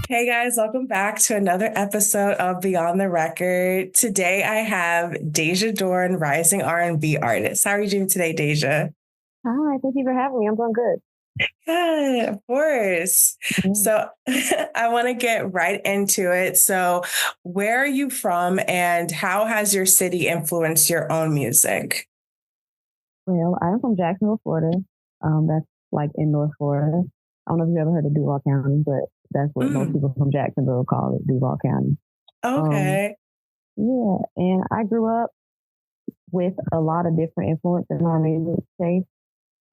Hey guys, welcome back to another episode of Beyond the Record. Today I have Dajah Dorn, rising R&B artist. How are you doing today, Dajah? Hi, thank you for having me. I'm doing good. Good, of course. Mhm. So I want to get right into it. So, where are you from and how has your city influenced your own music? Well, I'm from Jacksonville, Florida. That's like in North Florida. I don't know if you ever heard of Duval County, but that's what most Mm, people from Jacksonville call it, Duval County. Um, okay. yeah, and I grew up with a lot of different influence in my music taste.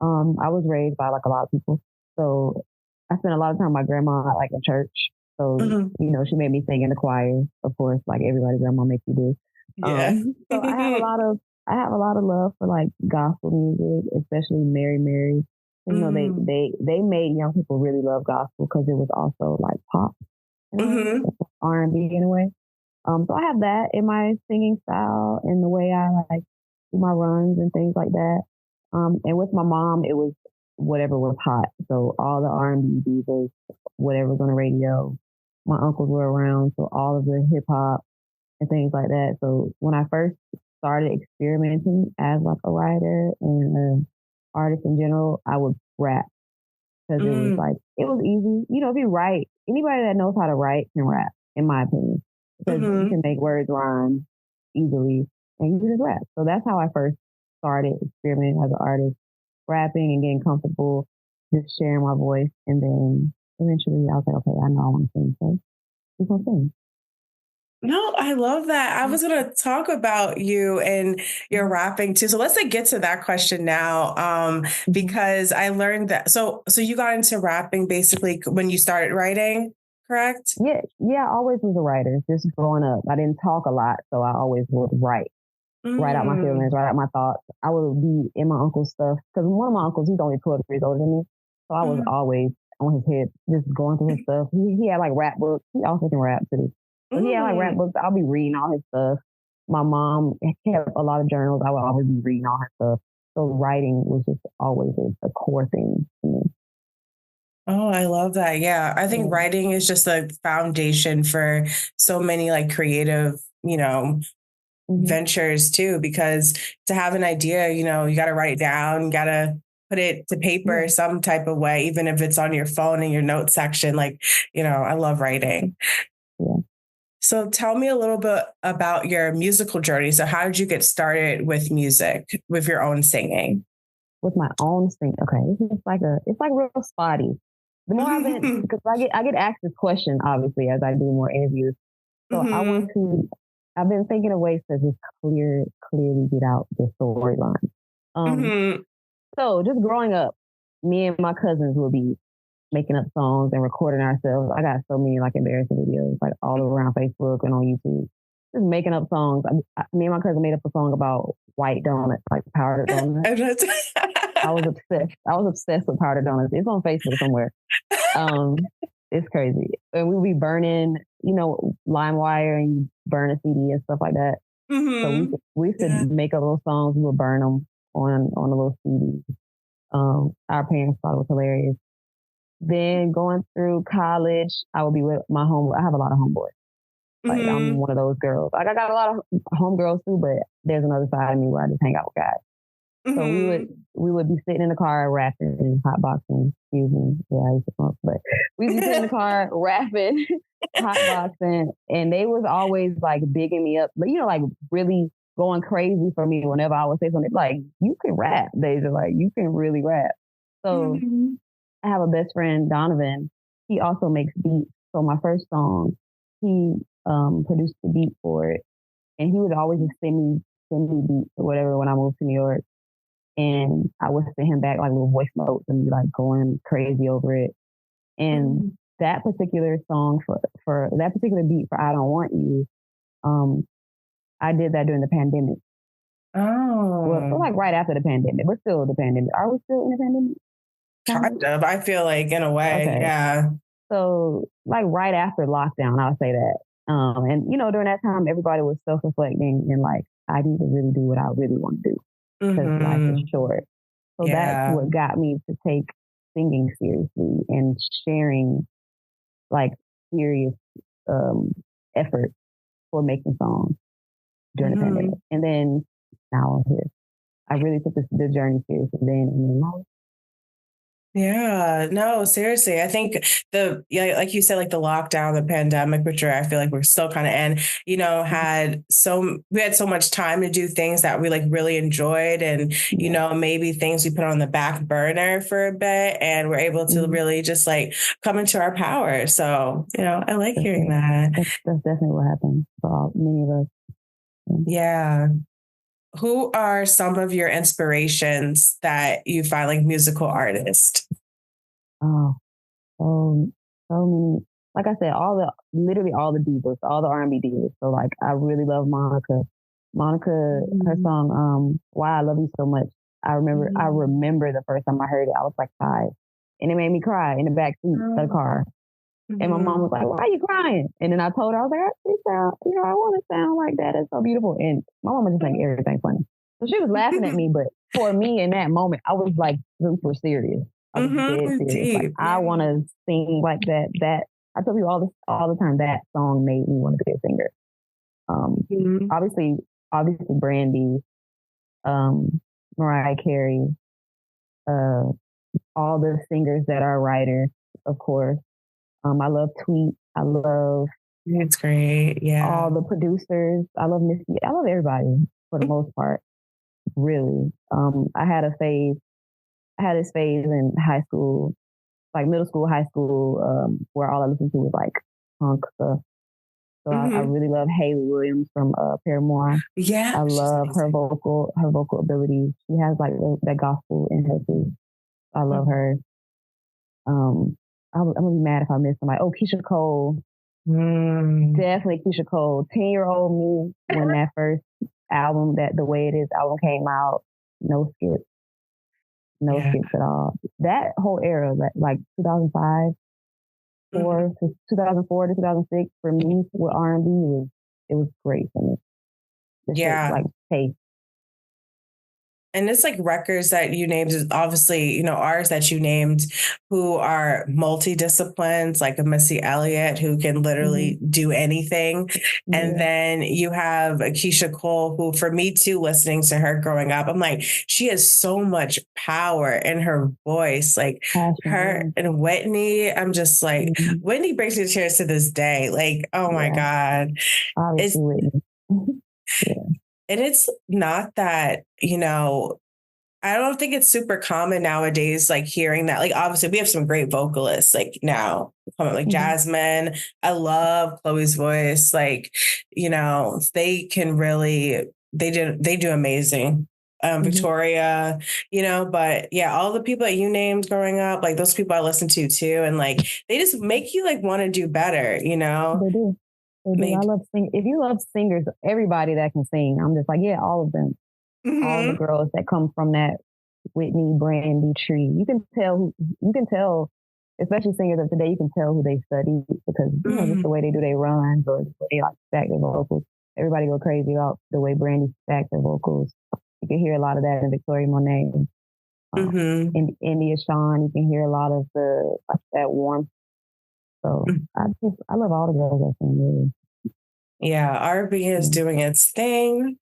I was raised by like a lot of people, so I spent a lot of time with my grandma like in church. So Mhm. she made me sing in the choir, of course, like everybody grandma makes you do. Yeah. So I have a lot of love for like gospel music, especially Mary Mary. They Mm, they they made young people really love gospel because it was also like pop in a way, mhm, R&B in a way. So I have that in my singing style and the way I like do my runs and things like that. And with my mom, it was whatever was hot. So all the R&B divas, whatever's on the radio. My uncles were around, so all of the hip hop and things like that. So when I first started experimenting as like a writer and an artist in general, I would rap because mm, it was easy. If you write, anybody that knows how to write can rap, in my opinion, because you mhm. can make words rhyme easily and you can just rap. So that's how I first started experimenting as an artist, rapping and getting comfortable, just sharing my voice. And then eventually I was like, okay, I know I want to sing. So we're going to sing. No, I love that. I was going to talk about you and your Mhm. rapping too. So let's like get to that question now. Mhm. Because I learned that. So you got into rapping basically when you started writing, correct? Yeah, yeah, I always was a writer. Just growing up, I didn't talk a lot, so I always would write out my Mm, feelings, write out my thoughts. I would be in my uncle's stuff because one of my uncles, he's only 12 years older than me, so I was mhm, always on his head, just going through his stuff. He had like rap books. He also can rap too, so he had like rap mm. books. I'll be reading all his stuff. My mom kept a lot of journals. I would always be reading all her stuff. So writing was just always a core thing to me. Oh, I love that. Yeah. I think Yeah. writing is just a foundation for so many like creative, Hmm. ventures too, because to have an idea, you got to write it down, you got to put it to paper Yeah. some type of way, even if it's on your phone in your notes section. Like, I love writing. Yeah. So tell me a little bit about your musical journey. So how did you get started with music, with your own singing? With my own thing. Okay, it's like real spotty. The more I've been, Hmm. because I get asked this question obviously as I do more interviews. So I want Hmm. to. I've been thinking of ways to just clearly get out the storyline. Um, Hmm. so just growing up, me and my cousins would be making up songs and recording ourselves. I got so many like embarrassing videos like all around Facebook and on YouTube. Just making up songs. Me and my cousin made up a song about white donuts, like powdered donuts. I was obsessed with powdered donuts. It's on Facebook somewhere. Um, it's crazy. And we would be burning, lime wire and you burn a CD and stuff like that. So we Hmm. we used to Yeah. make up little songs. We would burn them on a little CD. Our parents thought it was hilarious. Then going through college, I would be with my home. I have a lot of homeboys. Like I'm Hmm. one of those girls. Like I got a lot of homegirls too, but there's another side of me where I just hang out with guys. So we would Hmm. we would be sitting in the car rapping and hotboxing. Excuse me, yeah, I used to smoke, but we'd be sitting in the car rapping, hotboxing, and they was always like bigging me up, but like really going crazy for me whenever I would say something. Like you can rap, they are like you can really rap. So Hmm. I have a best friend, Donovan. He also makes beats. So my first song, he produced the beat for it, and he would always just send me beats or whatever when I moved to New York, and I would send him back like little voice notes and be like going crazy over it. And Hmm. that particular song for that particular beat for "I Don't Want You," um, I did that during the pandemic. Well, Oh. like right after the pandemic, but still the pandemic. Are we still in the pandemic? Kind Kind of. I feel like in a of. way, Okay. yeah. So like right after lockdown, I would say that. And during that time, everybody was self-reflecting and like, I need to really do what I really want to do because life is Hmm. short. So that's Yeah. what got me to take singing seriously and sharing like serious um, effort for making songs during the pandemic. Mhm. And then now I'm here. I really took the journey seriously then. And then now, Yeah, no, seriously. I think yeah, like you said, like the lockdown, the pandemic, which I feel like we're still kind of in, we had so much time to do things that we like really enjoyed and, yeah. maybe things we put on the back burner for a bit and we're able to Mm-hmm. really just like come into our power. So, I like That's hearing it. that. That's definitely what happened for many of us. Yeah. Yeah. Who are some of your inspirations that you find like musical artists? Oh, so many. Like I said, literally all the divas, all the R&B divas. So like, I really love Monica. Monica, her Mhm. song, "Why I Love You So Much." I Mhm. remember the first time I heard it, I was like 5, and it made me cry in the back seat of the car. And my mom Mhm. was like, "Why are you crying?" And then I told her, I was like, I want to sound like that. It's so beautiful. And my mama just think everything funny. So she was laughing at me, but for me in that moment, I was like super serious. I was dead Mhm. serious. Like, Deep. I want Yeah. to sing like that. I tell you all the time, that song made me want to be a singer. Um, Mhm. obviously, obviously Brandy, um, Mariah Carey, uh, all the singers that are writers, of course. I love Tweet. I love It's great. Yeah. all the producers. I love Missy. I love everybody for the most part, really. I had this phase in high school, like middle school, high school, where all I listened to was like punk stuff. So I Hmm. really love Hayley Williams from Paramore. Yeah. I She's love amazing. her vocal ability. She has like that gospel in her too. I love Mhm. her. I'm gonna be mad if I miss somebody. Oh, Keisha Cole. Mm. Definitely Keisha Cole. 10-year-old me when that first album, that The Way It Is album came out, no skips, no Yeah. skips at all. That whole era, like 2005, Mhm. 2004 to 2006, for me with R&B it was great for me. The shit Yeah. like taste. And it's like records that you named, obviously, artists that you named who are multidisciplines, like a Missy Elliott who can Mm-hmm. literally do anything. And Yeah, then you have Keisha Cole, who for me too, listening to her growing up, I'm like, she has so much power in her voice. Like her passion. and Whitney, I'm just Yeah, like, mm-hmm. Whitney brings me to tears to this day. Like, oh my Yeah, God. It's obviously Whitney. Yeah. and it's not that, I don't think it's super common nowadays, like hearing that. Like, obviously, we have some great vocalists, like now, like Mm-hmm. Jasmine. I love Chloe's voice. Like, they can really, they do amazing. Mm-hmm. Victoria, but yeah, all the people that you named growing up, like those people I listen to too. And like, they just make you like want to do better, They do. They do. They, I love sing. If you love singers, everybody that can sing, I'm just like, yeah, all of them. All the Mhm. girls that come from that Whitney Brandy tree. You can tell, especially singers of today, you can tell who they study because, just the Mhm. way they do their runs or the way they like stack their vocals. Everybody go crazy about the way Brandy stacked their vocals. You can hear a lot of that in Victoria Monet, Mhm. in India Shawn. You can hear a lot of the like that warmth. So I love all the girls that sing really. Yeah, R&B is Yeah. doing its thing.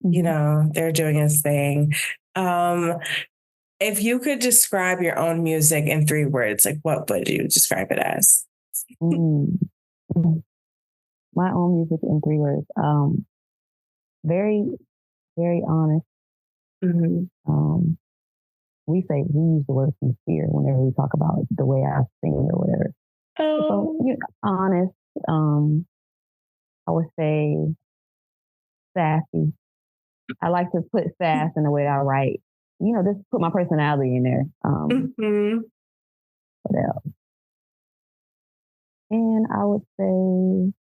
Mm-hmm. They're doing its thing. Um, if you could describe your own music in 3 words, like what would you describe it as? Mm. My own music in 3 words. Very, very honest. Mhm. Um, we use the word sincere whenever we talk about the way I sing or whatever. So, Oh, honest. I would say sassy. I like to put sass in the way I write. Just put my personality in there. mhm. What else? And I would say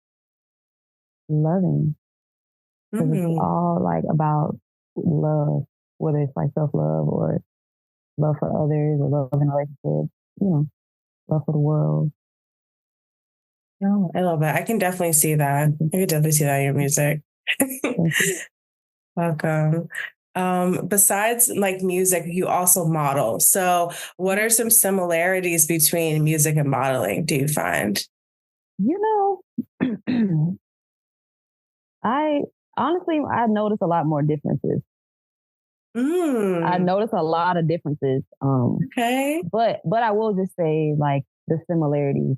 loving, because it's Mhm. all like about love, whether it's like self love or love for others or love in a relationship. Love for the world. Oh, I love that. I can definitely see that. Mhm. I can definitely see that in your music. Thank you. Welcome. Besides like music, you also model. So what are some similarities between music and modeling, do you find? You know, I honestly I notice a lot more differences. I Mm, notice a lot of differences. okay. But I will just say like the similarities,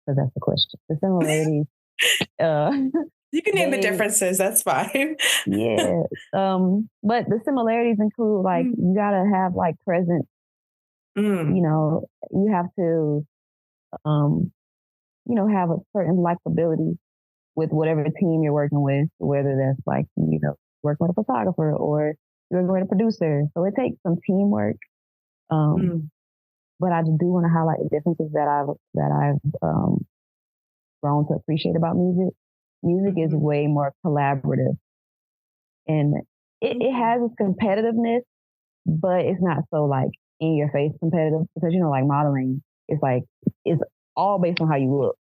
because that's the question. The similarities, uh, You can name the they differences. That's fine. yeah. But the similarities include like Mm, you gotta have like presence. You mm, know, you have to um, have a certain likability with whatever team you're working with, whether that's like, working with a photographer or you're working with a producer. So it takes some teamwork. Um, mm, but I do want to highlight the differences that I've grown to appreciate about music. Music is mhm, way more collaborative, and it mm. has its competitiveness, but it's not so like in your face competitive because like modeling is like it's all based on how you look,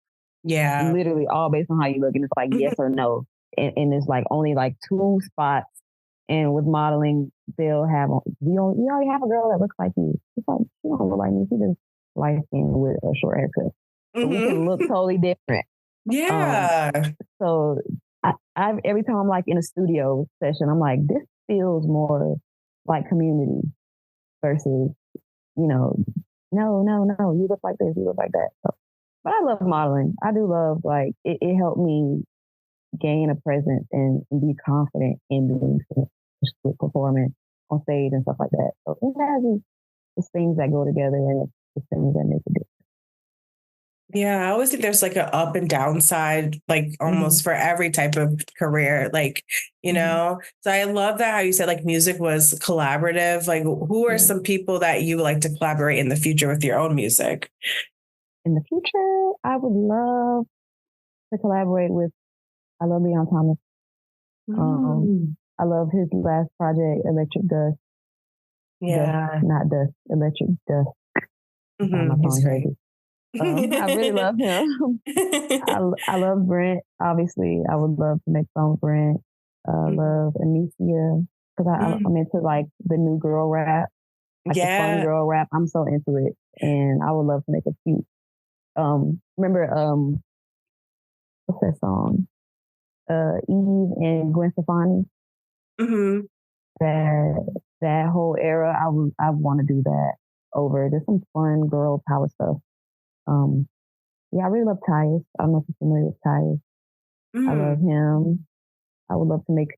Yeah. literally all based on how you look, and it's like yes or no, and it's like only like two spots. And with modeling, they'll have you already have a girl that looks like you. It's like she don't look like me. She just light skinned with a short haircut. So we can look Mhm. totally different. Um, Yeah. so I every time I'm like in a studio session, I'm like, this feels more like community versus, you know, no, you look like this, you look like that. So, but I love modeling. I do love like it helped me gain a presence and be confident in doing performing on stage and stuff like that. So it has these things that go together and it's things that make it Yeah, I always think there's like an up and down side, like different. almost for every type of career, like, Hmm. So I love that how you said like music was collaborative. Like, who are Yeah. some people that you would like to collaborate in the future with your own music? In the future, I would love to collaborate with. I love Leon Thomas. Um, Mm, I love his last project, Electric Dust. Dust, yeah. not dust. Electric Dust. I'm sorry, my He's tongue great. crazy. I really love him. I love Brent. Obviously, I would love to make songs with Brent. Mhm. Love Anicia because I'm Mm, into like the new girl rap, like the fun yeah. girl rap. I'm so into it, and I would love to make a cute. Remember what's that song? Eve and Gwen Stefani. Hmm. That whole era, I want to do that over. There's some fun girl power stuff. Um, yeah, I really love Tyus. I don't know if you're familiar with Tyus. I love Mm. him. I would love to make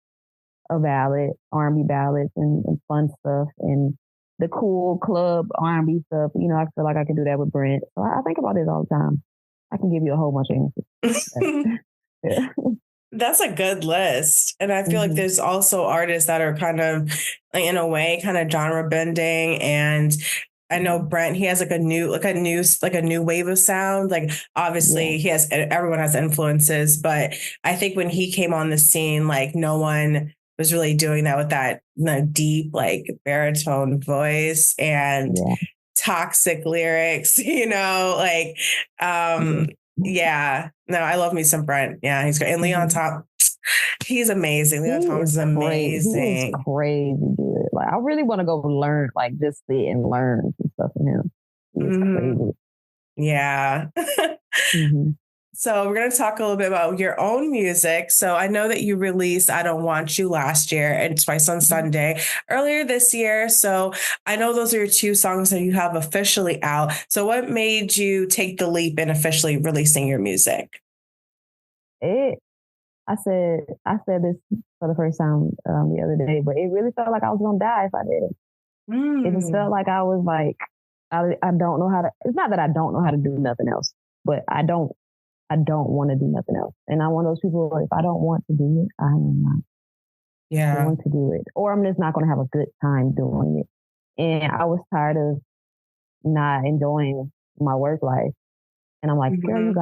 a ballad, R&B ballads, and fun stuff, and the cool club R&B stuff. I feel like I could do that with Brent. So I think about this all the time. I can give you a whole bunch of answers. Yeah. That's a good list. And I feel like Hmm. there's also artists that are kind of, like, in a way, kind of genre bending. And I know Brent, he has like a new wave of sound. Like, Yeah. obviously everyone has influences, but I think when he came on the scene, like no one was really doing that with that, deep, like baritone voice and Yeah. toxic lyrics, like, Yeah. um, yeah, no, I love me some Brent. Yeah, he's great. And Leon Hmm. Top, he's amazing. He Leon Thomas is is crazy. He is amazing. crazy good. Like I really want to go learn, like just sit and learn some stuff from him. He is Hmm. crazy. Yeah. Hmm. So we're going to talk a little bit about your own music. So I know that you released I Don't Want You last year and Twice on Sunday earlier this year. So I know those are your two songs that you have officially out. So what made you take the leap in officially releasing your music? It. I said this for the first time the other day, but it really felt like I was gonna die if I did it. It just felt Mm, like I was like I don't know how to. It's not that I don't know how to do nothing else, but I don't want to do nothing else. And I'm one of those people where if I don't want to do it, I am not yeah. going to do it, or I'm just not going to have a good time doing it. And I was tired of not enjoying my work life. And I'm like, girl, Mhm.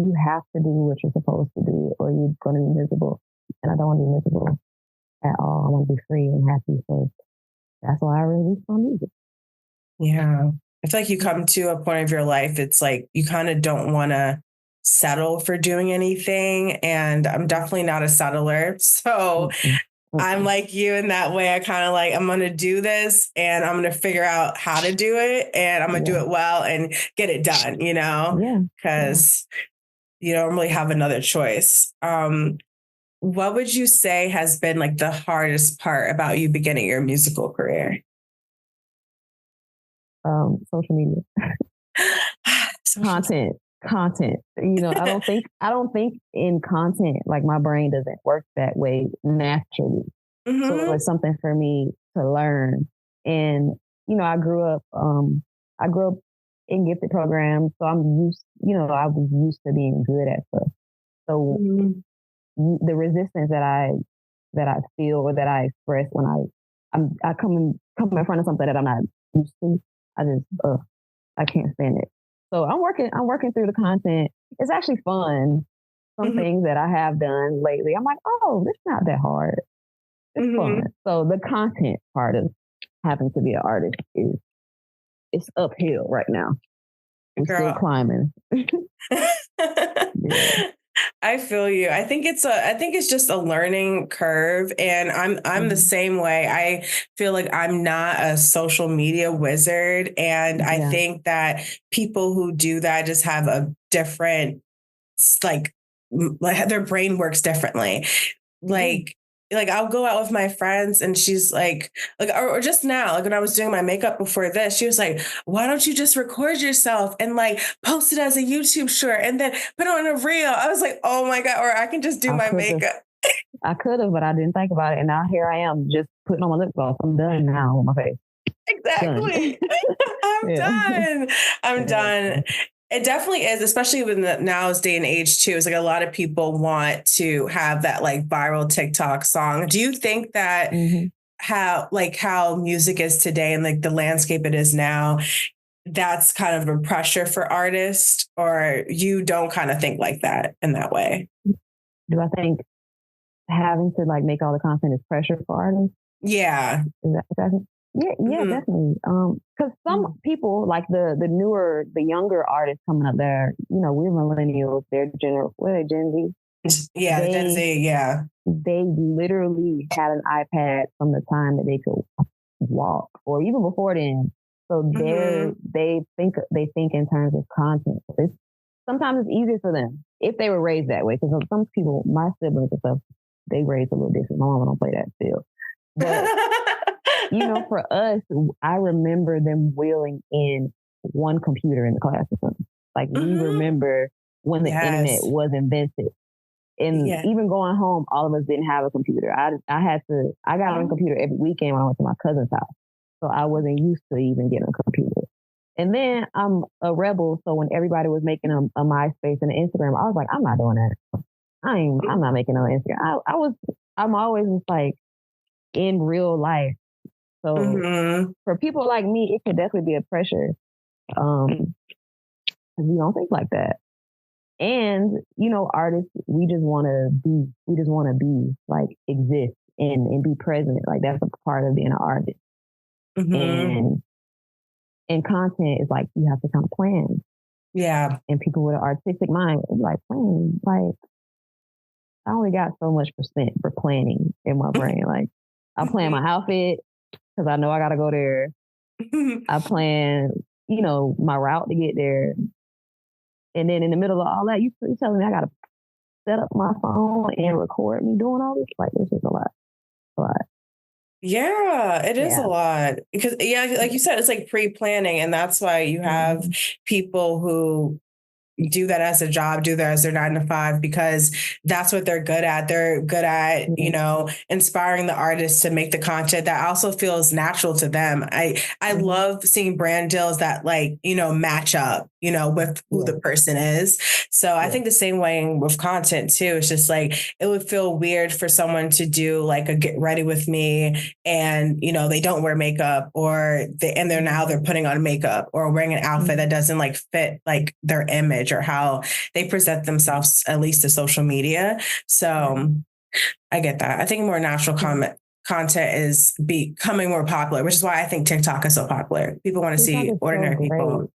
you have to do what you're supposed to do, or you're going to be miserable. And I don't want to be miserable at all. I want to be free and happy. So that's why I released my music. Yeah. I feel like you come to a point of your life, it's like you kind of don't want to settle for doing anything. And I'm definitely not a settler. So Mm-mm, I'm mm-mm. like you in that way. I kind of like, I'm going to do this and I'm going to figure out how to do it and I'm going to do Yeah, it well and get it done, yeah, yeah. because you don't really have another choice. What would you say has been like the hardest part about you beginning your musical career? Social media. Content, content. I don't think in content, like my brain doesn't work that way naturally. So Mm-hmm. it's something for me to learn. And I grew up in gifted programs, so I was used to being good at stuff. So Mm-hmm. the resistance that I feel or that I express when I come in front of something that I'm not used to, I just I can't stand it. So I'm working through the content. It's actually fun. Some Mm-hmm. things that I have done lately, I'm like, oh, it's not that hard. It's fun. Mm-hmm. So the content part of having to be an artist is it's uphill right now. We're still Girl. climbing. Yeah. I feel you. I think it's just a learning curve, and I'm the Hmm. same way. I feel like I'm not a social media wizard, and I Yeah. think that people who do that just have a different like like their brain works differently. Yeah. Like I'll go out with my friends and she's like or just now, like when I was doing my makeup before this, she was like, why don't you just record yourself and like post it as a YouTube short and then put it on a reel? I was like, oh my God, or I can just do I my could have, makeup. I could have, but I didn't think about it. And now here I am, just putting on my lip gloss. I'm done now with my face. Done. Exactly. I'm Yeah. done. I'm Yeah. done. It definitely is, especially with the now's day and age too. It's like a lot of people want to have that like viral TikTok song. Do you think that Hmm. how music is today and like the landscape it is now, that's kind of a pressure for artists, or you don't kind of think like that in that way? Do I think having to like make all the content is pressure for artists? Yeah. Is that yeah, yeah, Hmm. definitely. Because some people like the younger artists coming up there, we're millennials, what are they, Gen Z? Yeah, the Gen They Z, yeah. they literally had an iPad from the time that they could walk, or even before then. So Hmm. they think in terms of content. Sometimes it's easier for them if they were raised that way. Because some people, my siblings and stuff, they raised a little different. My mama don't play that still, but for us, I remember them wheeling in one computer in the class or something. Like we Hmm. remember when the internet Yes. was invented. And Yeah. even going home, all of us didn't have a computer. I got on a computer every weekend when I went to my cousin's house. So I wasn't used to even getting a computer. And then I'm a rebel. So when everybody was making a MySpace and an Instagram, I was like, I'm not doing that. I'm not making no Instagram. I'm always just like in real life. So Hmm. for people like me, it could definitely be a pressure. Um, 'Cause we don't think like that. And, artists, we just want to be like exist and be present. Like that's a part of being an artist. Hmm. And content is like, you have to kind of plan. Yeah. And people with an artistic mind, like plan, like I only got so much percent for planning in my brain. Like I plan my outfit because I know I got to go there. I plan, my route to get there. And then in the middle of all that, you telling me I got to set up my phone and record me doing all this? Like, this is a lot. A lot. Yeah, it is a Yeah. lot because, yeah, like you said, it's like pre-planning, and that's why you have Mm-hmm. people who do that as a job, do that as their 9 to 5, because that's what they're good at. They're good at, Yeah. inspiring the artists to make the content that also feels natural to them. I Mm-hmm. love seeing brand deals that like, match up, with who Yeah. the person is. So I Yeah. think the same way with content too. It's just like it would feel weird for someone to do like a get ready with me and they don't wear makeup, or they're putting on makeup or wearing an outfit Mm-hmm. that doesn't like fit like their image or how they present themselves, at least to social media. Right. So I get that. I think more natural content is becoming more popular, which is why I think TikTok is so popular. People want to TikTok see is so ordinary great. people.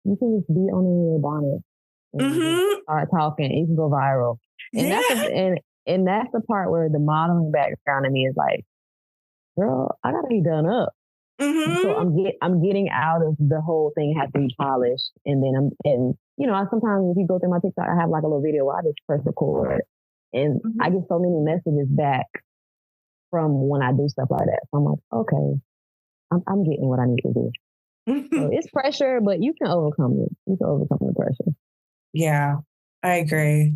You can just be on your bonnet and just Hmm. start talking. It can go viral. And that's Yeah. and that's the part where the modeling background in me is like, girl, I gotta be done up. So Mm-hmm. I'm getting out of the whole thing has to be polished, and then I sometimes if you go through my TikTok, I have like a little video where I just press record, and I Mm-hmm. get so many messages back from when I do stuff like that. So I'm like, okay, I'm getting what I need to do. So it's pressure, but you can overcome it. You can overcome the pressure. Yeah, I agree.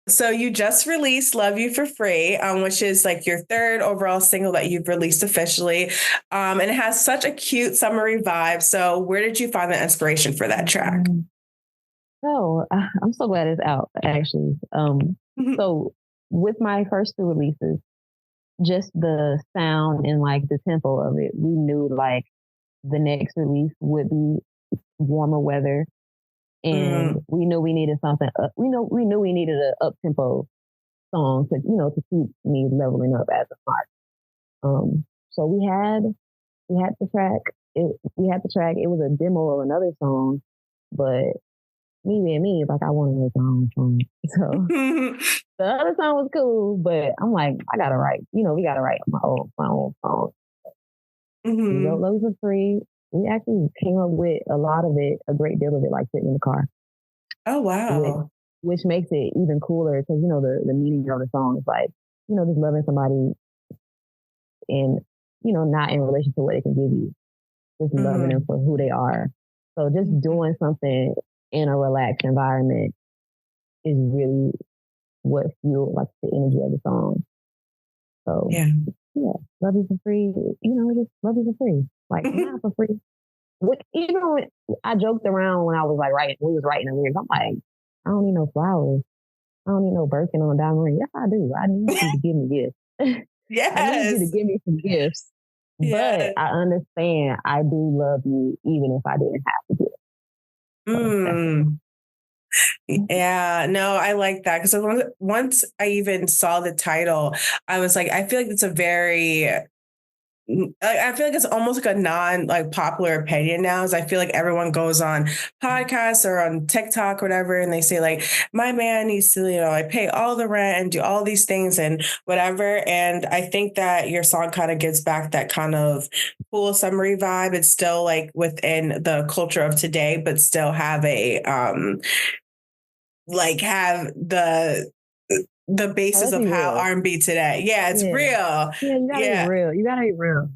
So you just released "Love You for Free," which is like your third overall single that you've released officially, and it has such a cute summery vibe. So where did you find the inspiration for that track? So I'm so glad it's out actually. So with my first two releases, just the sound and like the tempo of it, we knew like the next release would be warmer weather, and Mm, we knew we needed something. We knew we needed an up tempo song to to keep me leveling up as a artist. So we had the track. We had the track. It was a demo of another song, but me being me, like I wanted to make my own song. So the other song was cool, but I'm like, I gotta write. We gotta write my own song. We wrote hmm. "Love for Free." We actually came up with a lot of it, a great deal of it, like sitting in the car, Oh which wow. which makes it even cooler because the meaning of the song is like just loving somebody and not in relation to what they can give you, just loving them Mm, for who they are. So just doing something in a relaxed environment is really what fueled like the energy of the song. So yeah. yeah, "Love You for Free," just "Love You for Free," like not for free. Even when I joked around when I was like writing, we was writing the lyrics. I'm like, I don't need no flowers. I don't need no Birkin on diamond ring. Yes, I do. I need you to give me gifts. I need you to Yes. give me some gifts. But Yeah. I understand I do love you even if I didn't have to give. So that's Mm. it. Yeah, no, I like that because once I even saw the title, I was like, I feel like it's a very I feel like it's almost like a non like popular opinion now. Is I feel like everyone goes on podcasts or on TikTok or whatever, and they say like, my man needs to, I pay all the rent and do all these things and whatever. And I think that your song kind of gives back that kind of cool summary vibe. It's still like within the culture of today, but still have a like have the Oh, basis let's of be how real. R&B today. Yeah, it's Yeah. real. Yeah, you gotta be Yeah. real. You gotta be real.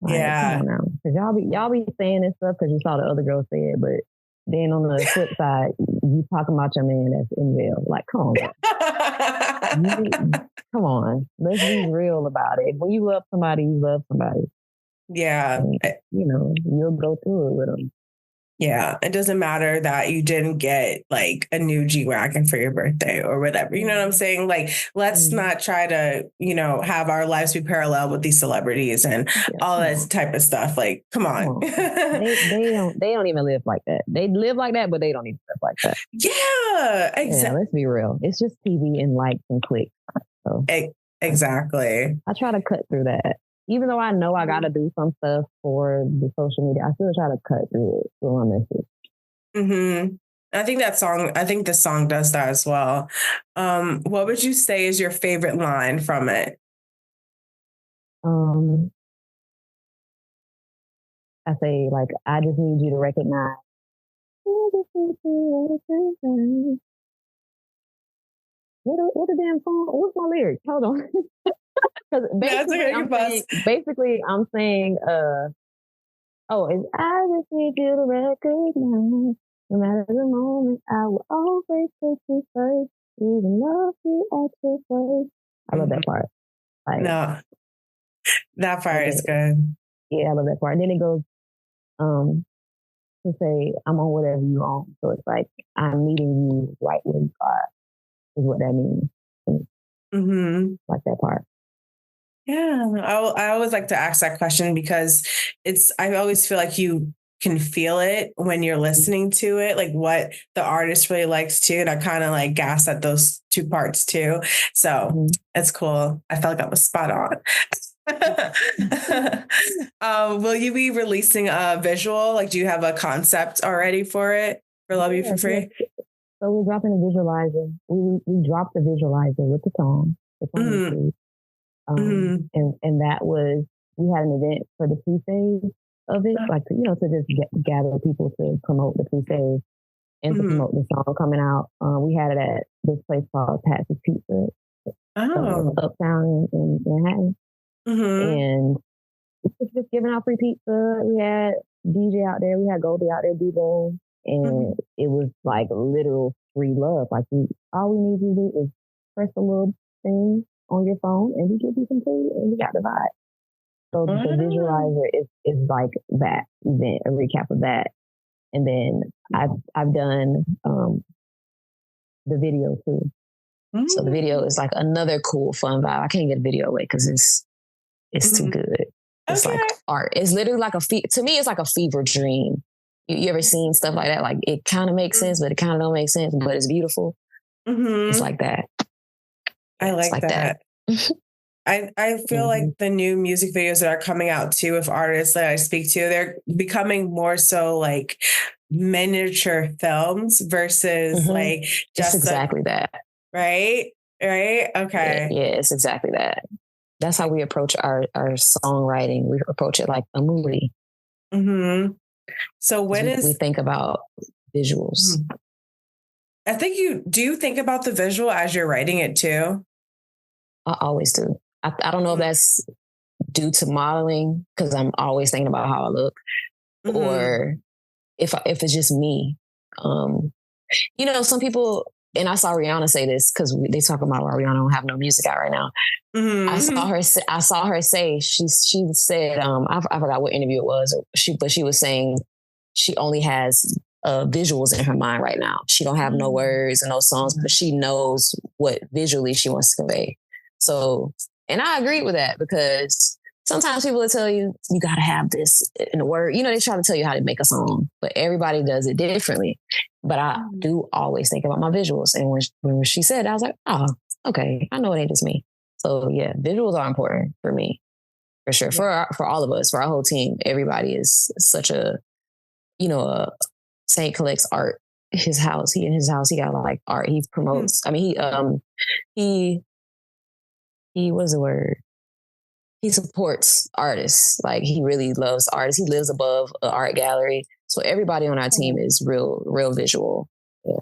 Like, come Yeah. on now. Cause y'all be saying this stuff because you saw the other girl say it, but then on the flip side, you talking about your man that's in jail. Like, come on, girl. You, come on. Let's be real about it. When you love somebody, you love somebody. Yeah. And, you'll go through it with them. Yeah, it doesn't matter that you didn't get like a new G Wagon for your birthday or whatever. You know what I'm Mm-hmm. saying? Like, let's Mm-hmm. not try to, have our lives be parallel with these celebrities and Yeah, all come that on. type of stuff. Like, come Come on. on. They don't even live like that. They live like that, but they don't even live like that. Yeah, Yeah, let's be real. It's just TV and likes and clicks. So exactly. I try to cut through that. Even though I know I gotta do some stuff for the social media, I still try to cut through it through my message. Mm-hmm. I think this song does that as well. What would you say is your favorite line from it? Um, I say like I just need you to recognize. What the damn song? What's my lyrics? Hold on. Because That's okay, you bust. basically I'm saying, oh, it's I just need you to recognize, no matter the moment, I will always put you first, even love you at your place. I love that Mhm. part. Like, No, that part is okay, good. yeah, I love that part. And then it goes, um, to say, I'm on whatever you on. So it's like, I'm meeting you right where you are, is what that means. And Hmm. like that part. Yeah, I always like to ask that question because I always feel like you can feel it when you're listening to it, like what the artist really likes too. And I kind of like gas at those two parts too. So Mm-hmm. it's cool. I felt like I was spot on. Will you be releasing a visual? Like, do you have a concept already for it for Love You for Yes, yes. Free? So we're dropping a visualizer. We dropped the visualizer with the song. The song is Mm, free. mm, And that was we had an event for the pre-save of it, like to just gather people to promote the pre-save and to promote the song coming out. We had it at this place called Patsy's Pizza, uptown in Manhattan, and just giving out free pizza. We had DJ out there. We had Goldie out there DJing, and it was like literal free love. Like all we need you to do is press a little thing on your phone, and we give you some food, and we got the vibe. So the visualizer is like that event, a recap of that, and then I've done the video too. So the video is like another cool, fun vibe. I can't get a video away because it's too good. It's like art. It's literally like to me, it's like a fever dream. You ever seen stuff like that? Like it kind of makes sense, but it kind of don't make sense, but it's beautiful. It's like that. I like that. I feel like the new music videos that are coming out too, of artists that I speak to, they're becoming more so like miniature films versus like just exactly that. Right? Okay. Yeah, it's exactly that. That's how we approach our songwriting. We approach it like a movie. So we think about visuals. I think do you think about the visual as you're writing it too? I always do. I don't know if that's due to modeling because I'm always thinking about how I look, or if it's just me. Some people, and I saw Rihanna say this because they talk about why Rihanna don't have no music out right now. I saw her say she said I forgot what interview it was. But she was saying she only has visuals in her mind right now. She don't have no words and no songs, but she knows what visually she wants to convey. So, and I agree with that because sometimes people will tell you got to have this in a word. They try to tell you how to make a song, but everybody does it differently. But I do always think about my visuals. And when she said, I was like, oh, okay, I know it ain't just me. So yeah, visuals are important for me, for sure. For all of us, for our whole team, everybody is such a Saint collects art. His house, he got like art. He promotes. I mean, he what is the word? He supports artists. Like he really loves artists. He lives above an art gallery. So everybody on our team is real visual. Yeah.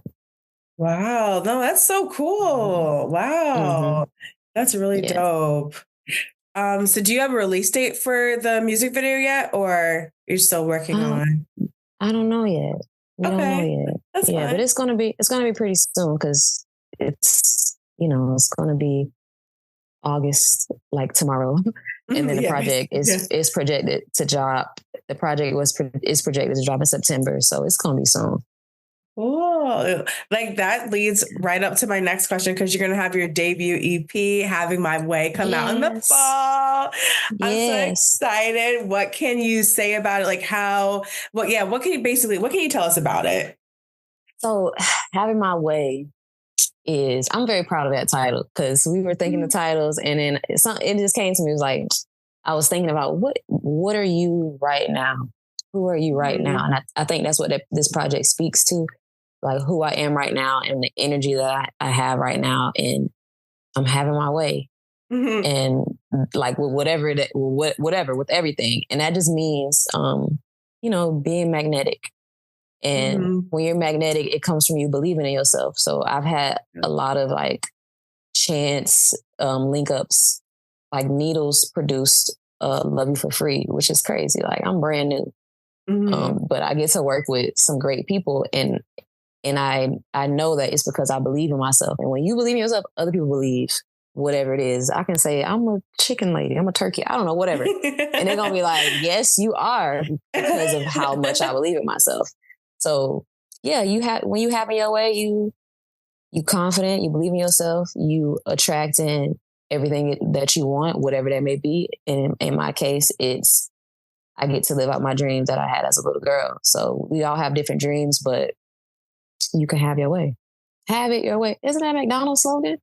Wow. No, that's so cool. Wow. That's really dope. So do you have a release date for the music video yet, or you're still working on? I don't know yet. We don't know yet. That's fine. But it's gonna be pretty soon because it's gonna be August, like tomorrow, and then the project is projected to drop. The project is projected to drop in September, so it's gonna be soon. Cool. Like that leads right up to my next question because you're gonna have your debut EP, Having My Way, come out in the fall. I'm so excited. What can you say about it? Like what can you tell us about it? So Having My Way I'm very proud of that title because we were thinking the titles and then it just came to me. It was like, I was thinking about what are you right now? Who are you right now? And I think that's what this project speaks to, like who I am right now and the energy that I have right now. And I'm having my way. And like with whatever, with everything. And that just means, being magnetic. And when you're magnetic, it comes from you believing in yourself. So I've had a lot of like chance link ups, like Needles produced Love You for Free, which is crazy. Like I'm brand new, but I get to work with some great people, and I know that it's because I believe in myself. And when you believe in yourself, other people believe whatever it is. I can say I'm a chicken lady, I'm a turkey, I don't know, whatever, and they're gonna be like, yes, you are, because of how much I believe in myself. So yeah, when you have your way, you confident, you believe in yourself, you attract in everything that you want, whatever that may be. And in my case, I get to live out my dreams that I had as a little girl. So we all have different dreams, but you can have your way. Have it your way. Isn't that a McDonald's slogan?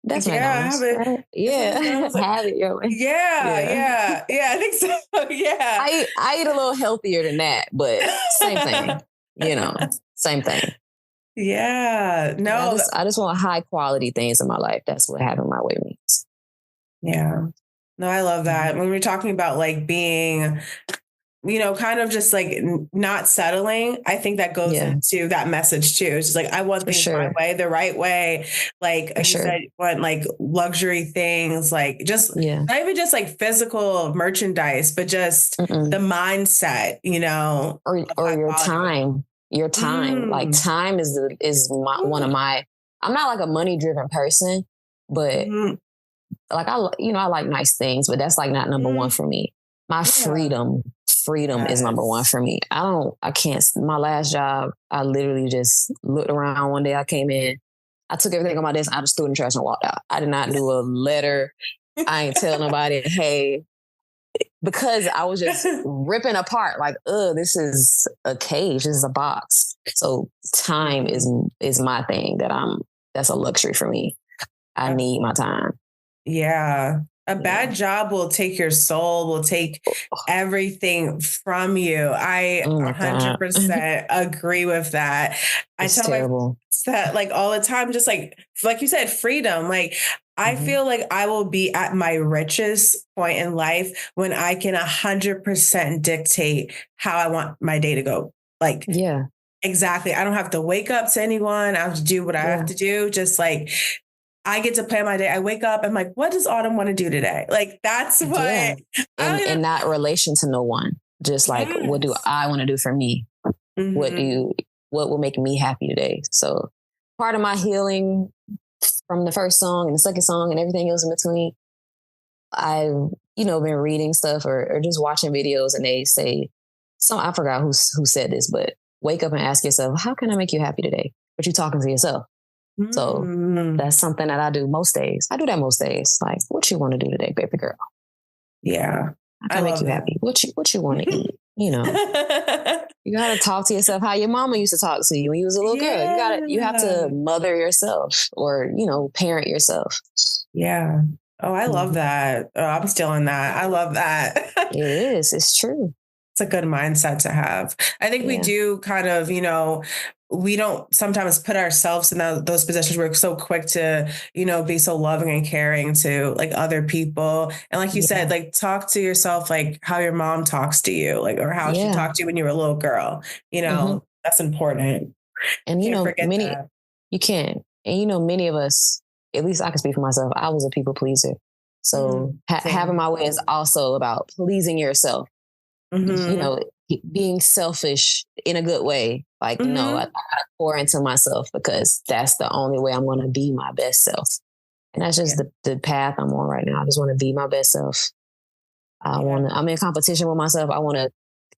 That's McDonald's, right? Yeah. Have it your way. Yeah, I think so. Yeah. I eat a little healthier than that, but same thing, same thing. Yeah. No. I just want high quality things in my life. That's what having my way means. Yeah. No, I love Mhm. that. When we're talking about like being, kind of just like not settling, I think that goes Yeah, into that message too. It's just like, I want for things my sure. way, the right way. Like For you sure. said, you want like luxury things, like just Yeah. not even just like physical merchandise, but just the Mm-mm. mindset, of Or high quality. your time. Like Mm, time is one of ooh, my. I'm not like a money driven person, but mhm, like I like nice things, but that's like not number one mm, for me. My yeah. freedom is number one Yes. for me. I can't. My last job, I literally just looked around one day. I came in, I took everything on my desk, I just threw it in the trash and walked out. I did not do a letter. I ain't tell nobody, hey, because I was just ripping apart like, this is a cage, this is a box. So time Mhm. is my thing that's a luxury for me. I need my time. Yeah. A Yeah. bad job will take your soul, will take everything from you. I Oh my God. 100% agree with that. I It's tell my terrible. friends that like all the time, just like you said, freedom. Like I Hmm. feel like I will be at my richest point in life when I can 100% dictate how I want my day to go. Like Yeah. exactly. I don't have to wake up to anyone. I have to do what I have Yeah. to do. Just like I get to plan my day. I wake up. I'm like, what does Autumn want to do today? Like, that's what I Yeah. don't And even. not relation to no one. Just like, what do Yes. I want to do for me? What do Hmm. you, what will make me happy today? So part of my healing from the first song and the second song and everything else in between, I've, been reading stuff or just watching videos and they say, I forgot who said this, but wake up and ask yourself, how can I make you happy today? But you're talking to yourself. So Mm. that's something that I do most days. I do that most days. Like, what you want to do today, baby girl? Yeah, I I can make love you happy. What you want to that. eat? You gotta talk to yourself how your mama used to talk to you when you was a little girl. You have to Yeah. mother yourself or, parent yourself. Yeah. Oh, I love Mhm. that. Oh, I'm still in that. I love that. It is. It's true. It's a good mindset to have. I think we Yeah. do kind of, we don't sometimes put ourselves in those positions. We're so quick to, be so loving and caring to like other people. And like you said, Yeah. like talk to yourself like how your mom talks to you, like, or how she Yeah. talked to you when you were a little girl. Hmm. That's important. And Can't forget many that. you can. And many of us, at least I can speak for myself, I was a people pleaser. So having Same. my way is also about pleasing yourself. you Mm-hmm. know, being selfish in a good way. Like, no, I Mm-hmm. gotta pour into myself because that's the only way I'm going to be my best self. And that's just Yeah. the path I'm on right now. I just want to be my best self. Yeah. I'm in competition with myself. I want to,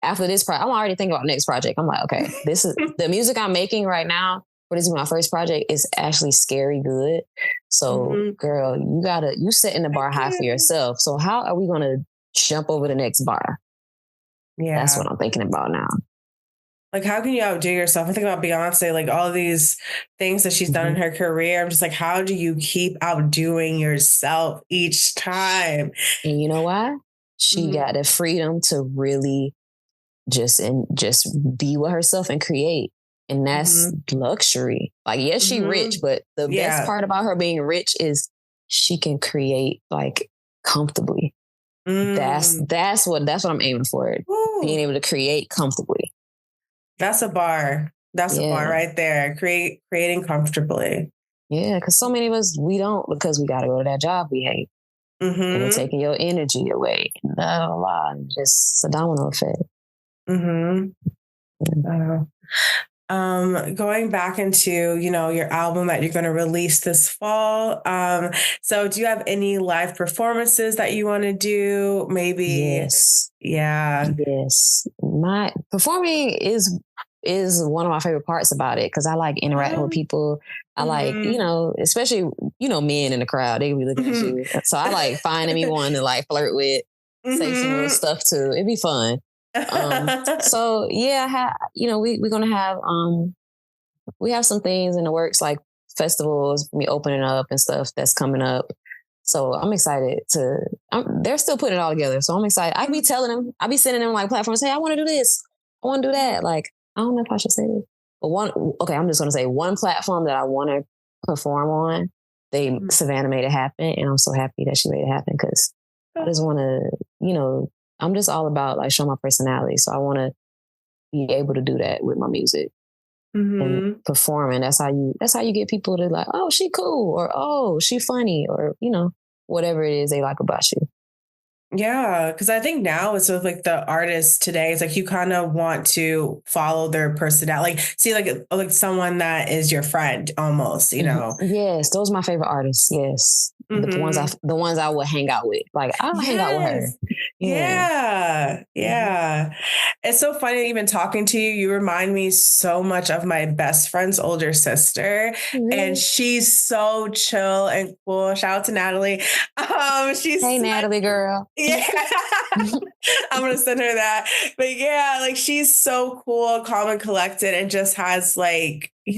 after this project, I'm already thinking about next project. I'm like, okay, this is the music I'm making right now. For this is my first project. Is actually scary good. So, Mm-hmm. girl, you setting the bar high for yourself. So, how are we going to jump over the next bar? That's Yeah. what I'm thinking about now. Like, how can you outdo yourself? I think about Beyonce, like all these things that she's done in Mhm. her career. I'm just like, how do you keep outdoing yourself each time? And you know why? She Mm-hmm. got the freedom to really just be with herself and create. And that's Mm-hmm. luxury. Like, yes, she rich, Mm-hmm. but the best Yeah. part about her being rich is she can create like comfortably. Mm. That's what I'm aiming for. Being Ooh, able to create comfortably. that's a bar. That's a bar Yeah. right there. Creating comfortably. Yeah. Cause so many of us, we don't because we got to go to that job we hate and it's Mm-hmm. taking your energy away. Blah, blah, blah. Just a domino effect. Mm-hmm. Going back into, your album that you're going to release this fall. So do you have any live performances that you want to do? Maybe, Yes. yeah. Yes. My performing is one of my favorite parts about it because I like interacting with people. I like, Mm-hmm. especially, men in the crowd, they be looking at Mm-hmm. you. So I like finding me one to like flirt with, say some little Mm-hmm. stuff to. It'd be fun. So yeah, we're gonna have we have some things in the works like festivals, me opening up and stuff that's coming up. So I'm excited they're still putting it all together. So I'm excited. I be telling them, I be sending them like platforms, hey, I want to do this. I want to do that. Like, I don't know if I should say this. But I'm just going to say one platform that I want to perform on, Savannah made it happen. And I'm so happy that she made it happen because I just want to, I'm just all about like showing my personality. So I want to be able to do that with my music and Mm-hmm. performing. That's how you get people to like, oh, she cool, or oh, she funny, or whatever it is they like about you. Yeah, because I think now it's with like the artists today, it's like you kind of want to follow their personality, like see like someone that is your friend almost, you Mhm. know. Yes, those are my favorite artists. Yes, Hmm. the ones I would hang out with. Like I'll hang out with her. Yes. Yeah. Yeah. Mhm. Yeah. It's so funny even talking to you. You remind me so much of my best friend's older sister. And Really? she's so chill and cool. Shout out to Natalie. Hey, She's Natalie, girl. yeah. I'm gonna send her that. But yeah, like she's so cool, calm and collected, and just has like, I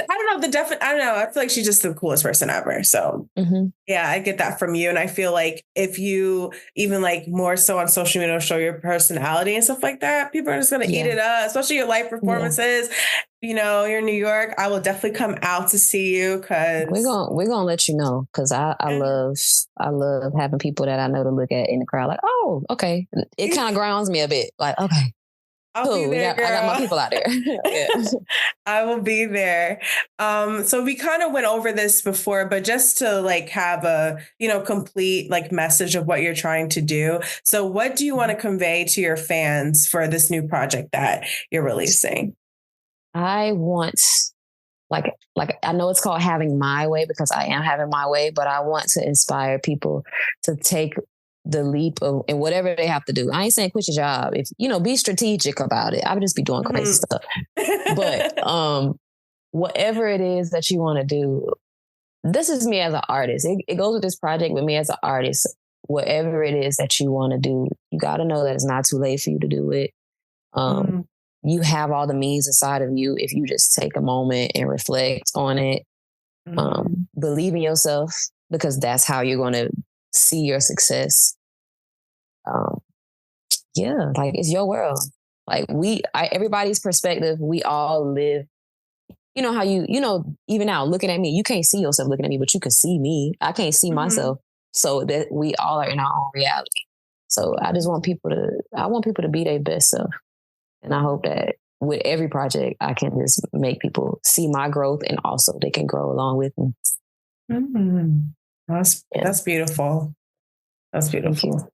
don't know the I don't know. I feel like she's just the coolest person ever. So Hmm. yeah, I get that from you. And I feel like if you even like more so on social media show your personality and stuff like that, people are just gonna eat Yeah. it up, especially your live Yeah. performances. You're in New York. I will definitely come out to see you because We're gonna let you know because I love having people that I know to look at in the crowd like, oh, okay. It kind of grounds me a bit. Like, okay, I'll be cool. there, I got my girl. people out there. Yeah. I will be there. So we kind of went over this before, but just to like have a, complete like message of what you're trying to do. So what do you want to convey to your fans for this new project that you're releasing? I want like I know it's called having my way because I am having my way, but I want to inspire people to take the leap of and whatever they have to do. I ain't saying quit your job. If be strategic about it. I would just be doing crazy Mhm. stuff. But whatever it is that you want to do, this is me as an artist. It goes with this project with me as an artist. Whatever it is that you want to do, you got to know that it's not too late for you to do it. Um, Mhm. you have all the means inside of you if you just take a moment and reflect on it. Mhm. Believe in yourself because that's how you're going to see your success. Um, yeah, like it's your world. Like everybody's perspective, we all live. You know how even now looking at me, you can't see yourself looking at me, but you can see me. I can't see Mhm. myself. So that we all are in our own reality. So I want people to be their best self. And I hope that with every project, I can just make people see my growth and also they can grow along with me. Mhm. Yeah. That's beautiful. That's Thank you. beautiful.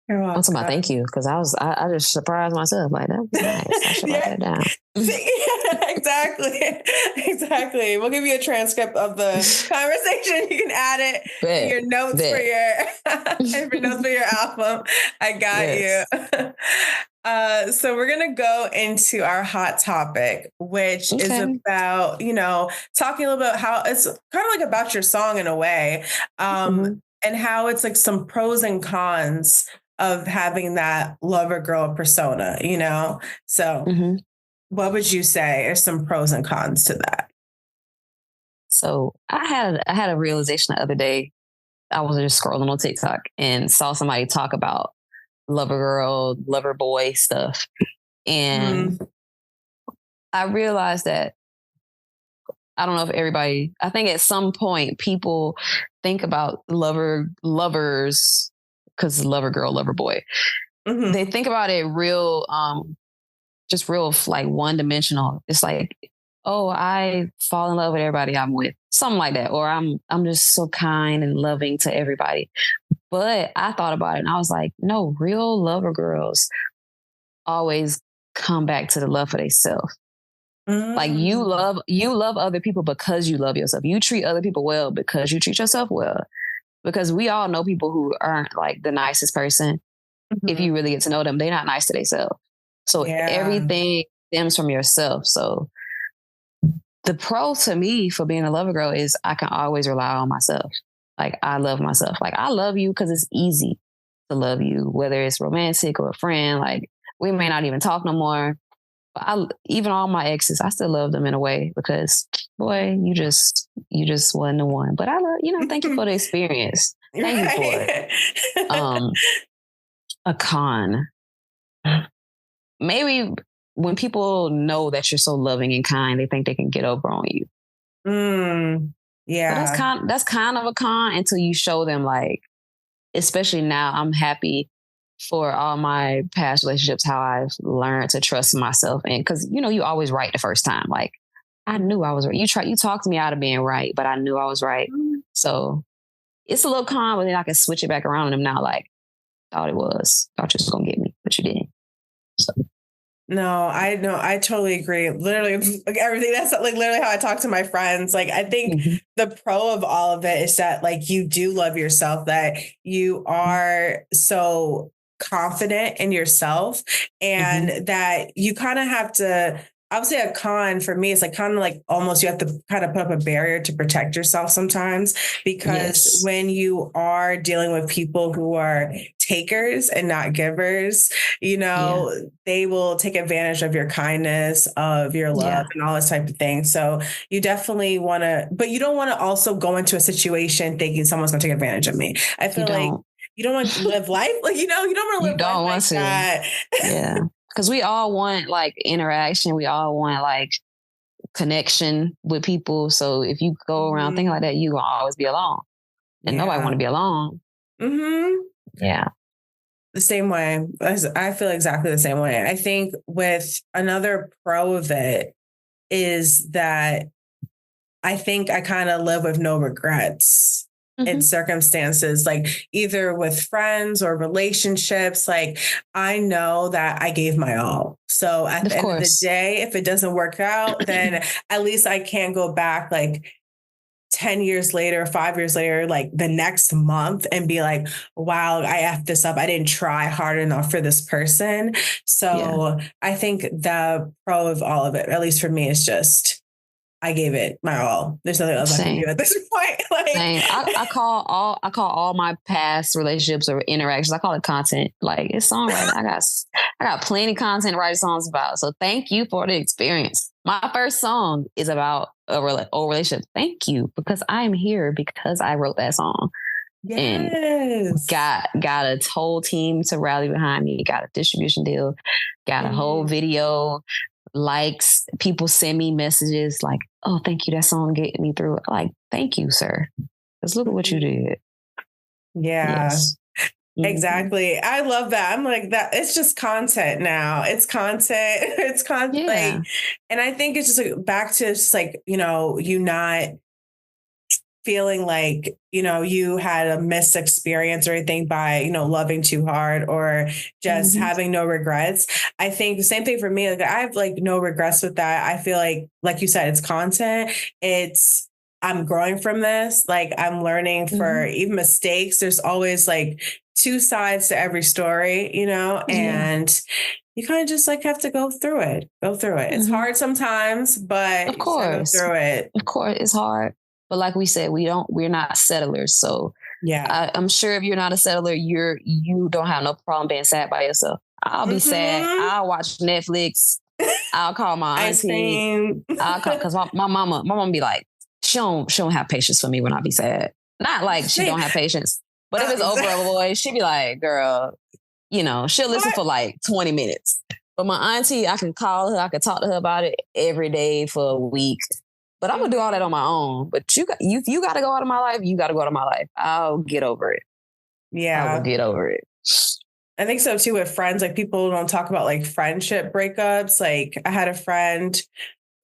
You're I'm talking about thank welcome. you because I just surprised myself. Like, that was nice. I should write Yeah. that down. Exactly. Exactly. We'll give you a transcript of the conversation. You can add it in Bet. your notes for Bet. your in your notes for your album. I got you. Yes. So we're gonna go into our hot topic, which is Okay. about, talking a little bit how it's kind of like about your song in a way. Mm-hmm. And how it's like some pros and cons of having that lover girl persona. So Mm-hmm. what would you say are some pros and cons to that? So I had a realization the other day. I was just scrolling on TikTok and saw somebody talk about lover girl, lover boy stuff. And Mm-hmm. I realized that I don't know if everybody, I think at some point people think about lovers, because lover girl, lover boy. They Mm-hmm. think about it real, just real like one dimensional. It's like, oh, I fall in love with everybody I'm with, something like that, or I'm just so kind and loving to everybody. But I thought about it and I was like, no, real lover girls always come back to the love for themselves. Like Mm-hmm. you love other people because you love yourself. You treat other people well because you treat yourself well. Because we all know people who aren't like the nicest person. If Mm-hmm. you really get to know them, they're not nice to themselves. So Yeah. everything stems from yourself. So the pro to me for being a lover girl is I can always rely on myself. Like I love myself. Like I love you because it's easy to love you, whether it's romantic or a friend. Like we may not even talk no more. But even all my exes, I still love them in a way because boy, you just wasn't the one. But I love, thank you for the experience. Thank you for it. Right. Um, a con. Maybe when people know that you're so loving and kind, they think they can get over on you. Mm. So Yeah. that's kind of a con until you show them, like, especially now, I'm happy for all my past relationships, how I've learned to trust myself. And because, you always right the first time. Like, I knew I was right. You talked me out of being right, but I knew I was right. So it's a little con, but then I can switch it back around on them now. Like, thought you was going to get me, but you didn't. So. No, I know. I totally agree. Literally, like everything. That's like literally how I talk to my friends. Like, I think the pro of all of it is that like you do love yourself, that you are so confident in yourself, and that you kind of have to. I would say a con for me is like kind of like almost you have to kind of put up a barrier to protect yourself sometimes, because when you are dealing with people who are takers and not givers, they will take advantage of your kindness, of your love, and all this type of thing. So you definitely want to, but you don't want to also go into a situation thinking someone's going to take advantage of me. I feel like you don't want to live life like, you don't want to live life like that. Yeah. Because we all want like interaction. We all want like connection with people. So if you go around thinking like that, you will always be alone. And nobody want to be alone. Yeah. The same way. I feel exactly the same way. I think with another pro of it is that I think I kind of live with no regrets in circumstances, like either with friends or relationships. Like I know that I gave my all. So at the end of the day, if it doesn't work out, then at least I can't go back like 10 years later, 5 years later, like the next month and be like, wow, I effed this up. I didn't try hard enough for this person. So I think the pro of all of it, at least for me, is just I gave it my all. There's nothing else I can do at this point. Same. I call all my past relationships or interactions, I call it content. Like it's songwriting. I got plenty of content to write songs about. So thank you for the experience. My first song is about old relationship. Thank you, because I am here because I wrote that song. And got a whole team to rally behind me. Got a distribution deal. Got a whole video. Likes, people send me messages like, oh, thank you, that song get me through. Like, thank you, sir, because look at what you did. Exactly. I love that. I'm like that. It's just content now. It's content. It's content. Like, and I think it's just like back to just like, you not feeling like, you had a missed experience or anything by, loving too hard or just having no regrets. I think the same thing for me. Like I have like no regrets with that. I feel like you said, it's content. I'm growing from this. Like I'm learning for even mistakes. There's always like two sides to every story, and you kind of just like have to go through it. It's hard sometimes, but of course, you go through it. Of course, it's hard. But like we said, we're not settlers. So I'm sure if you're not a settler, you don't have no problem being sad by yourself. I'll be sad. I'll watch Netflix. I'll call my auntie. Because my mama be like, she don't have patience for me when I be sad. Not like she don't have patience, but if it's over a boy, she be like, girl, she'll listen for like 20 minutes. But my auntie, I can call her, I can talk to her about it every day for a week. But I'm gonna do all that on my own. But you got to go out of my life. You got to go out of my life. I'll get over it. Yeah, I will get over it. I think so too with friends. Like people don't talk about like friendship breakups. Like I had a friend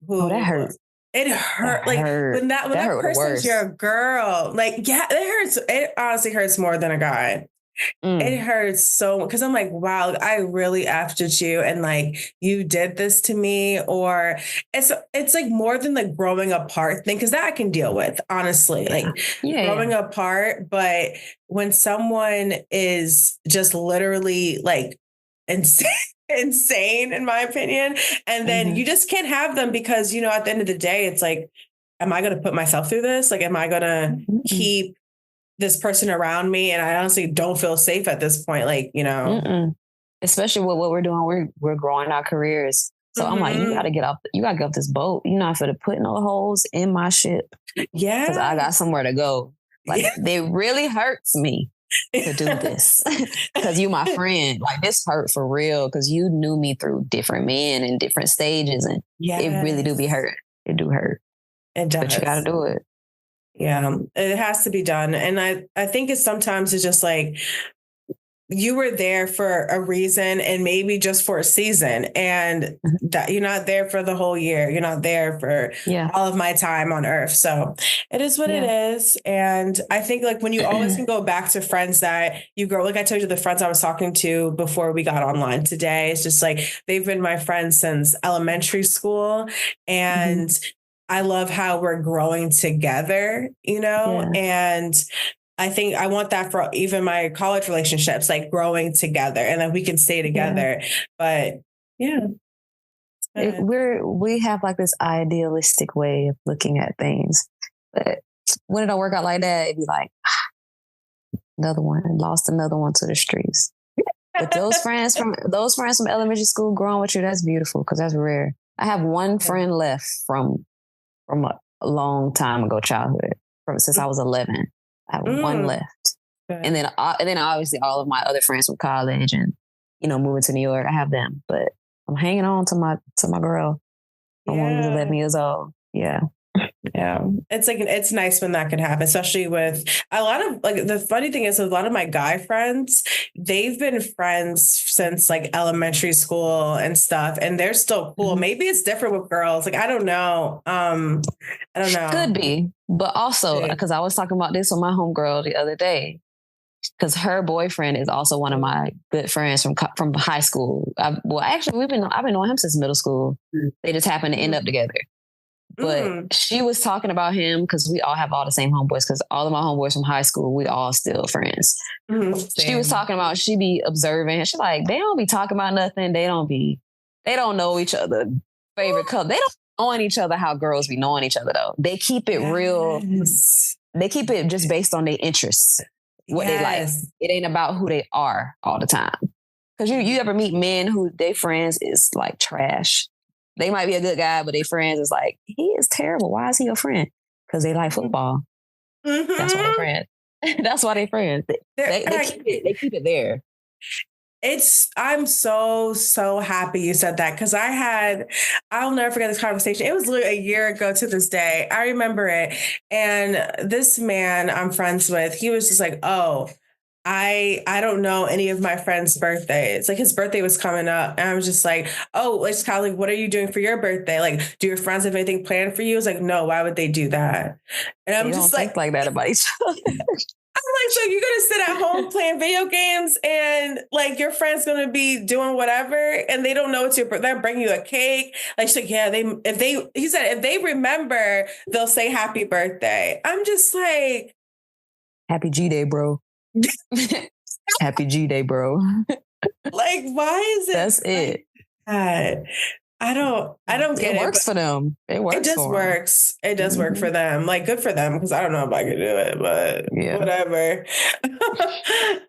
who that hurt. It hurt. Like when that person's your girl. Like it hurts. It honestly hurts more than a guy. It hurts so because I'm like, wow, I really effed you and like you did this to me. Or it's like more than the growing apart thing, because that I can deal with, honestly. Like growing apart. But when someone is just literally like insane in my opinion, and then you just can't have them because at the end of the day, it's like, am I going to put myself through this? Like, am I going to keep this person around me? And I honestly don't feel safe at this point. Like, especially with what we're doing, we're growing our careers. So I'm like, you gotta get off this boat. You're not for to put no holes in my ship. Yeah. Because I got somewhere to go. Like it really hurts me to do this. Because you my friend. Like this hurt for real. Because you knew me through different men and different stages. And it really do be hurt. It do hurt. It does. But you gotta do it. Yeah, it has to be done. And I think it's just like you were there for a reason and maybe just for a season, and that you're not there for the whole year. You're not there for Yeah. all of my time on earth. So it is what it Yeah. is. And I think like when you always can go back to friends that you grow, like I told you, the friends I was talking to before we got online today, it's just like they've been my friends since elementary school. And I love how we're growing together, Yeah. and I think I want that for even my college relationships, like growing together and then we can stay together. But yeah. We have like this idealistic way of looking at things. But when it don't work out like that, it'd be like another one, lost another one to the streets. But those friends from elementary school growing with you, that's beautiful because that's rare. I have one friend left from a long time ago, childhood, since I was 11. I have one left. And then obviously all of my other friends from college and, moving to New York, I have them, but I'm hanging on to my girl from when we was 11 years old. Yeah. Yeah. It's nice when that can happen, especially with a lot of like, the funny thing is a lot of my guy friends, they've been friends since like elementary school and stuff, and they're still cool. Maybe it's different with girls. Like, I don't know. I don't know. Could be, but also because I was talking about this with my homegirl the other day, because her boyfriend is also one of my good friends from high school. Actually, I've been knowing him since middle school. They just happened to end up together. But she was talking about him because we all have all the same homeboys, because all of my homeboys from high school, we all still friends. She was talking about she be observing. She's like, they don't be talking about nothing. They don't know each other favorite color. They don't knowing each other how girls be knowing each other though. They keep it real. They keep it just based on their interests, what they like. It ain't about who they are all the time. Because you ever meet men who they friends is like trash. They might be a good guy, but their friends is like, he is terrible. Why is he your friend? Because they like football. That's why they're friends. That's why they're friends. They keep it there. I'm so happy you said that, because I'll never forget this conversation. It was literally a year ago to this day. I remember it. And this man I'm friends with, he was just like, oh, I don't know any of my friends' birthdays. Like, his birthday was coming up, and I was just like, oh, it's kind of like, what are you doing for your birthday? Like, do your friends have anything planned for you? It's like, no, why would they do that? And I'm just don't think like that about each other. I'm like, so you're gonna sit at home playing video games, and like your friend's gonna be doing whatever, and they don't know it's your birthday. They're bringing you a cake. Like, she's like, yeah, he said if they remember, they'll say happy birthday. I'm just like, happy G-Day, bro. Happy G-Day, bro. Like, why is it? That's it. I don't get it. It works for them. It works. It just works. It does work for them. Like, good for them, because I don't know if I could do it, but whatever.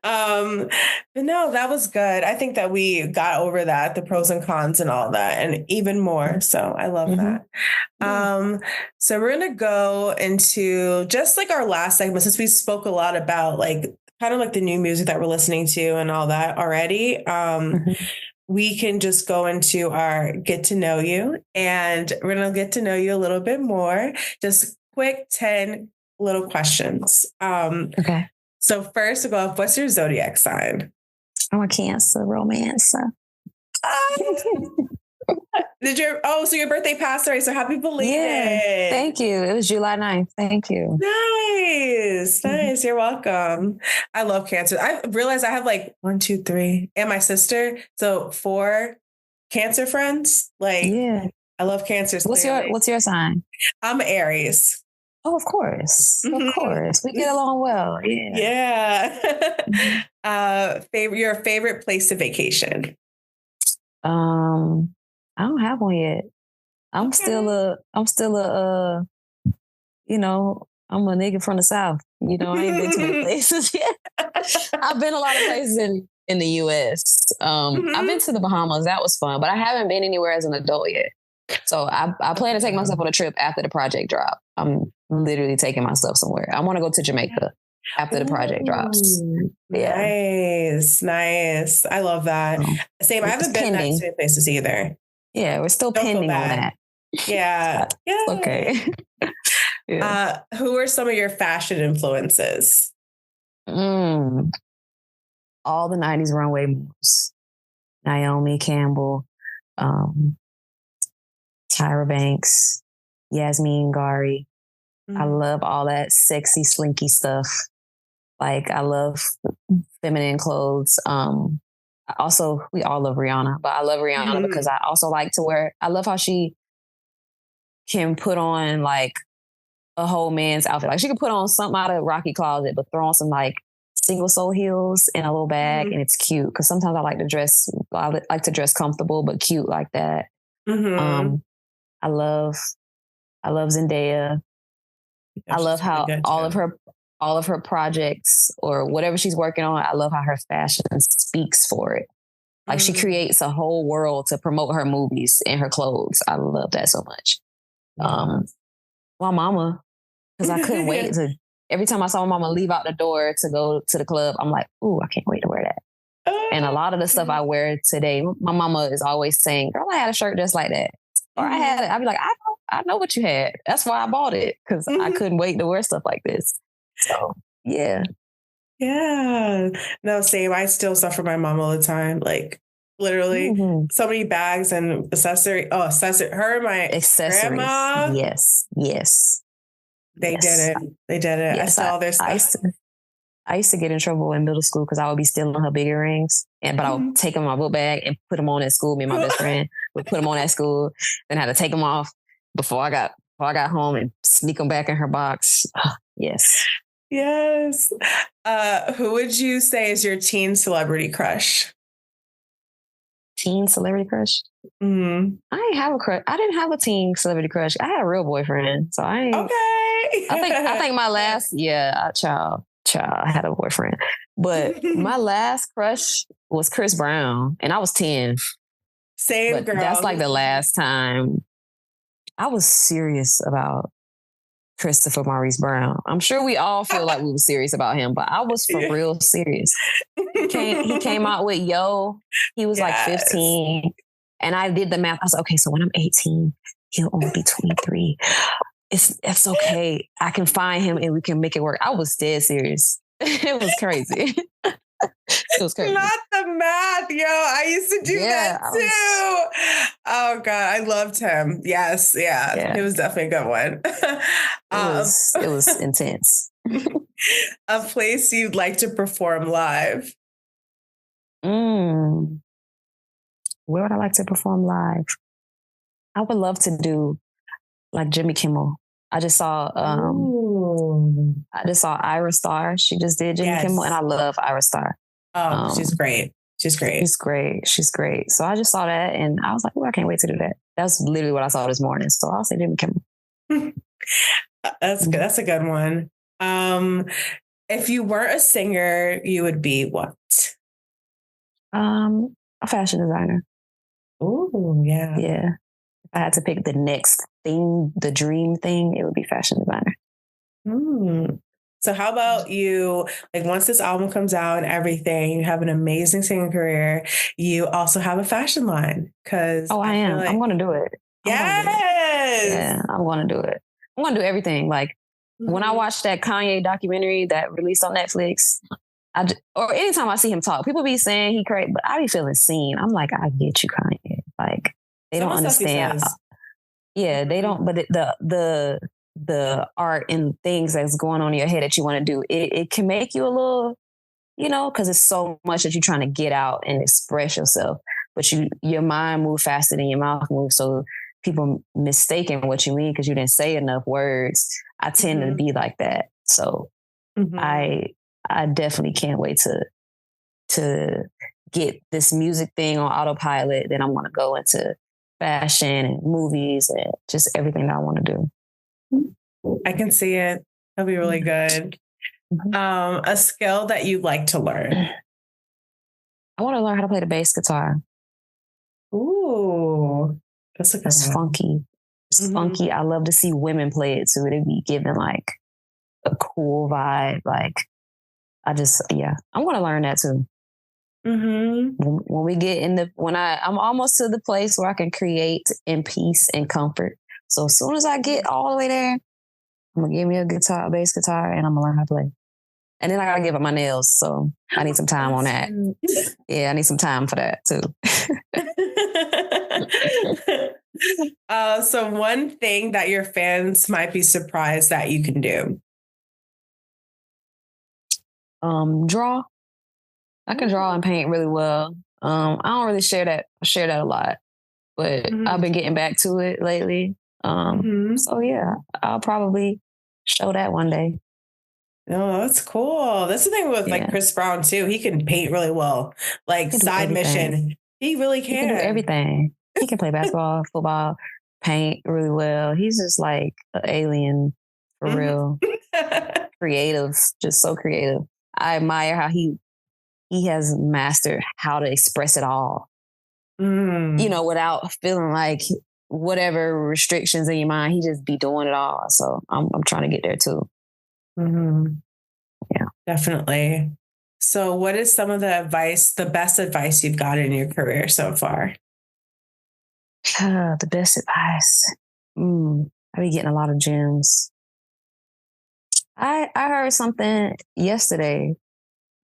But no, that was good. I think that we got over that, the pros and cons and all that, and even more. So I love that. So we're gonna go into just like our last segment, since we spoke a lot about like kind of like the new music that we're listening to and all that already. We can just go into our get to know you, and we're going to get to know you a little bit more. Just quick 10 little questions. Okay. So first of all, what's your zodiac sign? I'm a Cancer, romancer. So your birthday passed already. So happy belated. Yeah, thank you. It was July 9th. Thank you. Nice. You're welcome. I love Cancer. I realized I have like 1, 2, 3, and my sister. So 4 Cancer friends. Like, I love Cancers. What's your sign? I'm Aries. Oh, of course. Of course. We get along well. Yeah. Your favorite place to vacation? I don't have one yet. I'm still a I'm a nigga from the South. I ain't been to many places yet. I've been a lot of places in the US. I've been to the Bahamas. That was fun, but I haven't been anywhere as an adult yet. So I plan to take myself on a trip after the project drop. I'm literally taking myself somewhere. I want to go to Jamaica after the project drops. Yeah. Nice. I love that. Same. I haven't been that to places either. Yeah, we're still pending on that. Yeah. Okay. Yeah. Who are some of your fashion influences? Mm, all the 90s runway moves. Naomi Campbell, um, Tyra Banks, Yasmin Gari. I Mm-hmm. love all that sexy, slinky stuff. Like I love feminine clothes. Also, we all love Rihanna, but I love Rihanna because I also like to wear. I love how she can put on like a whole man's outfit. Like she can put on something out of Rocky Closet, but throw on some like single sole heels and a little bag, and it's cute. Because sometimes I like to dress. I like to dress comfortable but cute like that. Mm-hmm. I love. I love Zendaya. Yeah, I love she's really how good too. all of her projects or whatever she's working on. I love how her fashion speaks for it. Like she Mm, creates a whole world to promote her movies and her clothes. I love that so much. yeah. My mama, because I couldn't wait to. Every time I saw my mama leave out the door to go to the club, I'm like, "Ooh, I can't wait to wear that." And a lot of the stuff I wear today, my mama is always saying, "Girl, I had a shirt just like that," or "I had it." I'd be like, I know what you had. That's why I bought it because I couldn't wait to wear stuff like this." So yeah. Yeah. No, same. I still stuff for my mom all the time. Like literally Mm-hmm. so many bags and accessory. Oh, accessory. Her and my Accessories. grandma, Yes. Yes. they did Yes. it. They did it. I Yes. saw all their I stuff. used to I used to get in trouble in middle school because I would be stealing her big earrings, but I would take them in my book bag and put them on at school. Me and my best friend would put them on at school, then I had to take them off before I got home and sneak them back in her box. Yes, Yes. Who would you say is your teen celebrity crush? teen celebrity crush. Mm. I didn't have a crush. I didn't have a teen celebrity crush. I had a real boyfriend, so I ain't. Okay. I think my last child. I had a boyfriend, but my last crush was Chris Brown, and I was 10. Same But that's girl. like the last time I was serious about Christopher Maurice Brown. I'm sure we all feel like we were serious about him, but I was for real serious. He came out with Yo. He was like Yes. 15. And I did the math. I was like, okay, so when I'm 18, he'll only be 23. It's okay. I can find him and we can make it work. I was dead serious. It was crazy. It was crazy. Not the math, yo. I used to do that too. Oh God, I loved him. Yes, yeah. He was definitely a good one. It was intense. A place you'd like to perform live. Where would I like to perform live? I would love to do like Jimmy Kimmel. I just saw Ira Star. She just did Jimmy Kimmel, and I love Ira Star. Oh, she's great. She's great. She's great. She's great. So I just saw that, and I was like, "Oh, I can't wait to do that." That's literally what I saw this morning. So I'll say Jimmy Kimmel. That's good. That's a good one. If you weren't a singer, you would be what? A fashion designer. Oh, yeah. Yeah. If I had to pick the next thing, the dream thing, it would be fashion designer. So how about you, like once this album comes out and everything, you have an amazing singing career, you also have a fashion line. Cause I am. Like, I'm going to do it. Yes. Yeah, I'm going to do it. I'm going to do everything. Like when I watched that Kanye documentary that released on Netflix, or anytime I see him talk, people be saying he crazy, but I be feeling seen. I'm like, I get you, Kanye. Like they don't understand. Yeah, they don't. But the art and things that's going on in your head that you want to do, it can make you a little, because it's so much that you're trying to get out and express yourself. But your mind moves faster than your mouth moves, so people mistaken what you mean because you didn't say enough words. I tend to be like that, so I definitely can't wait to get this music thing on autopilot. Then I'm going to go into fashion and movies and just everything that I want to do. I can see it. That'll be really good. A skill that you'd like to learn. I want to learn how to play the bass guitar. Ooh, that's funky. It's funky. I love to see women play it too. It'd be giving like a cool vibe. Like I'm going to learn that too. When we get I'm almost to the place where I can create in peace and comfort. So as soon as I get all the way there, I'm gonna give me a guitar, bass guitar, and I'm gonna learn how to play. And then I gotta give up my nails, so I need some time on that. Yeah, I need some time for that too. So one thing that your fans might be surprised that you can do. Draw. I can draw and paint really well. I don't really share that. I share that a lot, but I've been getting back to it lately. So yeah, I'll probably show that one day. Oh, that's cool. That's the thing with like Chris Brown too. He can paint really well. Like side mission. He really can. He can do everything. He can play basketball, football, paint really well. He's just like an alien for real. Creative, just so creative. I admire how he has mastered how to express it all. You know, without feeling like whatever restrictions in your mind, he just be doing it all. So I'm trying to get there too. Yeah, definitely. So what is some of the best advice you've gotten in your career so far? The best advice. I've been getting a lot of gems. I heard something yesterday.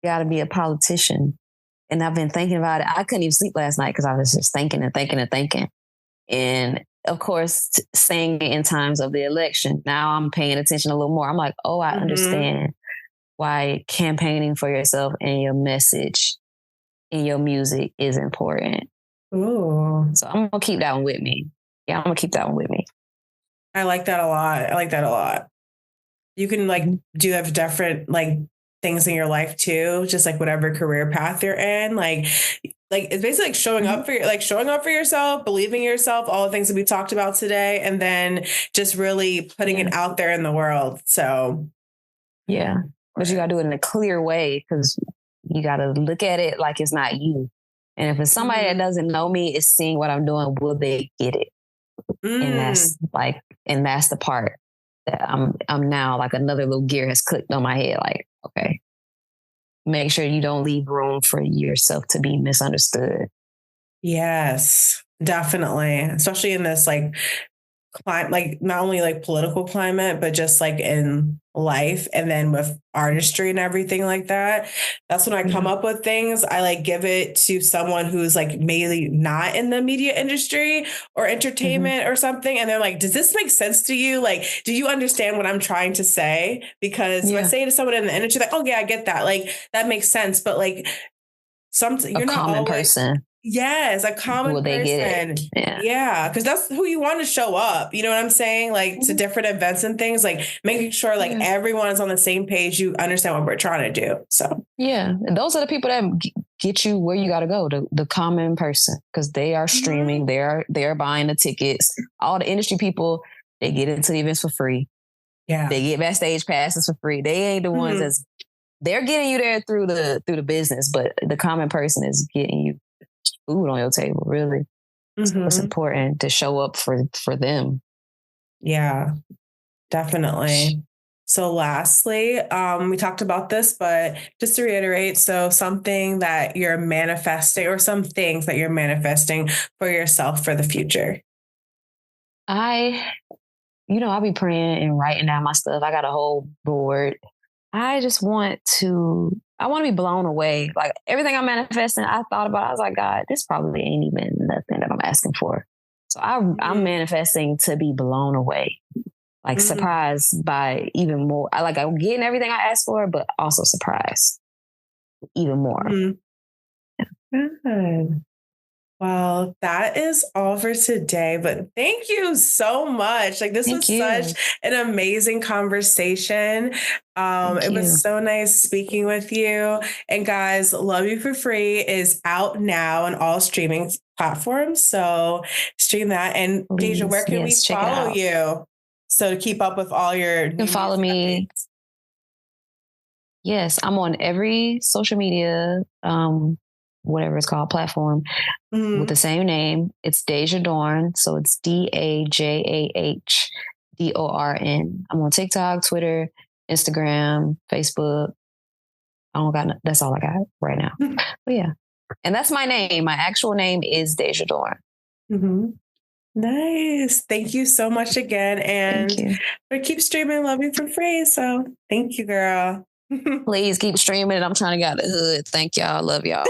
You got to be a politician. And I've been thinking about it. I couldn't even sleep last night because I was just thinking and thinking and thinking. And of course, saying it in times of the election. Now I'm paying attention a little more. I'm like, oh, I understand why campaigning for yourself and your message in your music is important. Ooh. So I'm going to keep that one with me. Yeah, I'm going to keep that one with me. I like that a lot. You can like do have different like things in your life too, just like whatever career path you're in. Like it's basically like showing up for yourself, believing in yourself, all the things that we talked about today, and then just really putting it out there in the world. So yeah. But you got to do it in a clear way because you got to look at it like it's not you. And if it's somebody that doesn't know me is seeing what I'm doing, will they get it? And that's the part that I'm now like another little gear has clicked on my head. Like, okay, make sure you don't leave room for yourself to be misunderstood. Yes, definitely. Especially in this like climate, like not only like political climate, but just like in life and then with artistry and everything like that. That's when I come up with things. I like give it to someone who's like maybe not in the media industry or entertainment or something. And they're like, does this make sense to you? Like, do you understand what I'm trying to say? Because if I say to someone in the industry, like, oh yeah, I get that. Like that makes sense. But like you're not common always person. Yes, a common Will they person. get it? Yeah, because that's who you want to show up. You know what I'm saying? Like to different events and things, like making sure like everyone is on the same page. You understand what we're trying to do. So and those are the people that get you where you got to go. The common person, because they are streaming, they are buying the tickets. All the industry people, they get into the events for free. Yeah, they get backstage passes for free. They ain't the ones that's they're getting you there through the business, but the common person is getting you food on your table, really. So it's important to show up for them. Yeah, definitely. So lastly, we talked about this, but just to reiterate, so something that you're manifesting or some things that you're manifesting for yourself for the future. I'll be praying and writing down my stuff. I got a whole board. I want to be blown away. Like everything I'm manifesting, I thought about, I was like, God, this probably ain't even nothing that I'm asking for. So I'm manifesting to be blown away, like surprised by even more. I'm getting everything I asked for, but also surprised even more. Good. Well, that is all for today, but thank you so much. Like this was such an amazing conversation. It was so nice speaking with you. And guys, Love You for Free is out now on all streaming platforms. So stream that. And Dajah, where can we follow you? So to keep up with all your You can follow me. Updates. Yes, I'm on every social media whatever it's called, platform with the same name. It's Dajah Dorn. So it's DAJAHDORN. I'm on TikTok, Twitter, Instagram, Facebook. That's all I got right now. But yeah. And that's my name. My actual name is Dajah Dorn. Nice. Thank you so much again. Thank And you. we keep streaming Love You for free. So thank you, girl. Please keep streaming it. I'm trying to get out of the hood. Thank y'all. Love y'all.